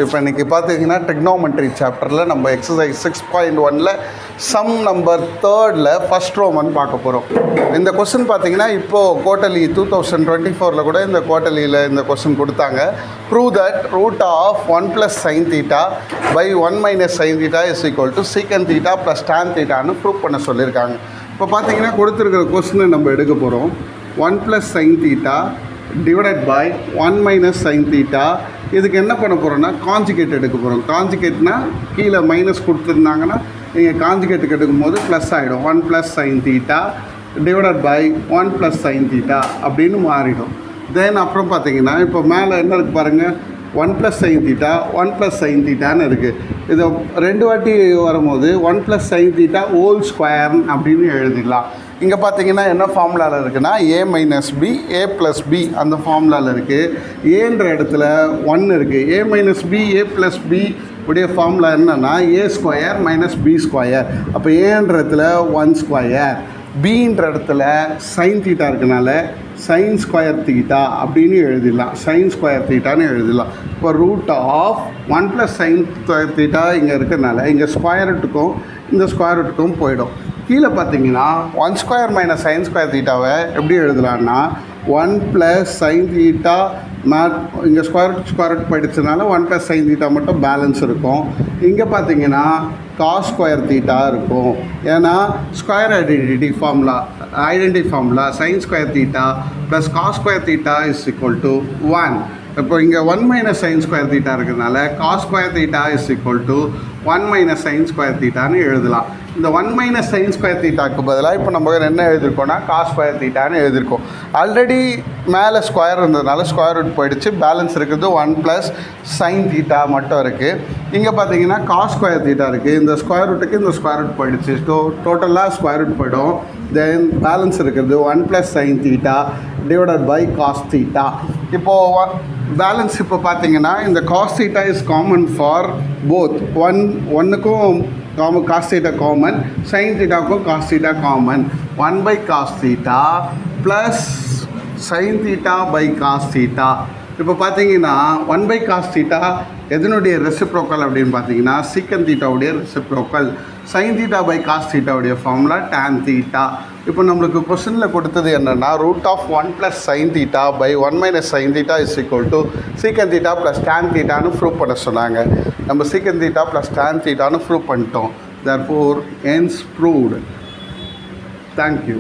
இப்போ இன்றைக்கி பார்த்தீங்கன்னா டெக்னாமெட்ரி சாப்டரில் நம்ம எக்ஸசைஸ் 6.1ல் சம் நம்பர் 3ல் ஃபஸ்ட் ரோமன் பார்க்க போகிறோம். இந்த கொஸ்டின் பார்த்தீங்கன்னா இப்போது குவார்ட்டர்லி 2024 கூட இந்த குவார்ட்டர்லியில் இந்த கொஸ்டின் கொடுத்தாங்க. Prove that root of 1 + sin θ by 1 - sin θ is equal to secant θ plus tan θன்னு prove பண்ண சொல்லியிருக்காங்க. இப்போ பார்த்தீங்கன்னா கொடுத்துருக்கிற கொஸ்டினை நம்ம எடுக்க போகிறோம். 1 + sin θ டிவைடட் பை 1 - sin θ. இதுக்கு என்ன பண்ண போகிறோன்னா காஞ்சிகேட் எடுக்க போகிறோம். காஞ்சிகேட்னா கீழே மைனஸ் கொடுத்துருந்தாங்கன்னா நீங்கள் காஞ்சிகேட்டுக்கு எடுக்கும் போது ப்ளஸ் ஆகிடும். 1 + sin θ டிவைடட் பை 1 + sin θ அப்படின்னு மாறிடும். தென் அப்புறம் பார்த்தீங்கன்னா இப்போ மேலே என்ன இருக்குது பாருங்கள், 1 + sin θ 1 + sin θன்னு இருக்குது. இதை ரெண்டு வாட்டி வரும்போது 1 + sin θ ஹோல் ஸ்கொயர் அப்படின்னு எழுதிடலாம். இங்கே பார்த்தீங்கன்னா என்ன ஃபார்முலாவில் இருக்குன்னா a - b a + b அந்த ஃபார்முலாவில் இருக்குது. ஏன்ற இடத்துல 1 இருக்குது. a - b a + b உடைய ஃபார்முலா என்னென்னா a² - b². அப்போ ஏன்ற இடத்துல 1², பீன்ற இடத்துல sin θ இருக்கனால sin² θ அப்படின்னு எழுதிடலாம். sin² θன்னு எழுதிடலாம். இப்போ ரூட் ஆஃப் 1 + sin² θ இங்கே இருக்கிறதுனால இங்கே ஸ்கொயர் ரூட்டுக்கும் இந்த ஸ்கொயர் ரூட்டுக்கும் போயிடும். கீழே பார்த்தீங்கன்னா 1² - sin² θவை எப்படி எழுதலான்னா 1 + sin θ இங்கே ஸ்கொயர் ரூட் போயிடுச்சதுனால 1 + sin θ மட்டும் பேலன்ஸ் இருக்கும். இங்கே பார்த்தீங்கன்னா cos² θ இருக்கும். ஏன்னா square identity formula sin² θ + cos² θ is equal to 1. இப்போ இங்கே 1 - sin² θ இருக்கிறதுனால cos² θ is equal to 1 - sin² θன்னு எழுதலாம். இந்த 1 - sin² θக்கு பதிலாக இப்போ நம்ம என்ன எழுதியிருக்கோம்னா cos² θன்னு எழுதியிருக்கோம். ஆல்ரெடி மேலே ஸ்கொயர் இருந்ததுனால ஸ்கொயர் ரூட் போயிடுச்சு. பேலன்ஸ் இருக்கிறது 1 + sin θ மட்டும் இருக்குது. இங்கே பார்த்தீங்கன்னா cos² θ இருக்குது. இந்த ஸ்கொயர் ரூட்டுக்கு இந்த ஸ்கொயர் ரூட் போயிடுச்சு. டோட்டலாக ஸ்கொயர் ரூட் போய்டும். தென் பேலன்ஸ் இருக்கிறது 1 + sin θ டிவைடட் பை cos θ. இப்போது பேலன்ஸ் இப்போ பார்த்தீங்கன்னா இந்த cos θ is common for both. ஒன்றுக்கும் cos θ காமன், sin θக்கும் cos θ common. 1/cos θ plus sin θ/cos θ. இப்போ பார்த்தீங்கன்னா 1/cos θ எதனுடைய ரெசிப்ரோக்கல் அப்படின்னு பார்த்தீங்கன்னா secant θ உடைய ரெசிப்ரோக்கல். sin θ/cos θ உடைய ஃபார்முலா tan θ. இப்போ நம்மளுக்கு கொஸ்டினில் கொடுத்தது என்னென்னா root of 1 + sin θ by 1 - sin θ is equal to secant θ plus tan θன்னு prove பண்ண சொன்னாங்க. நம்ம secant θ plus tan θன்னு ப்ரூவ் பண்ணிட்டோம். Therefore hence proved. Thank you.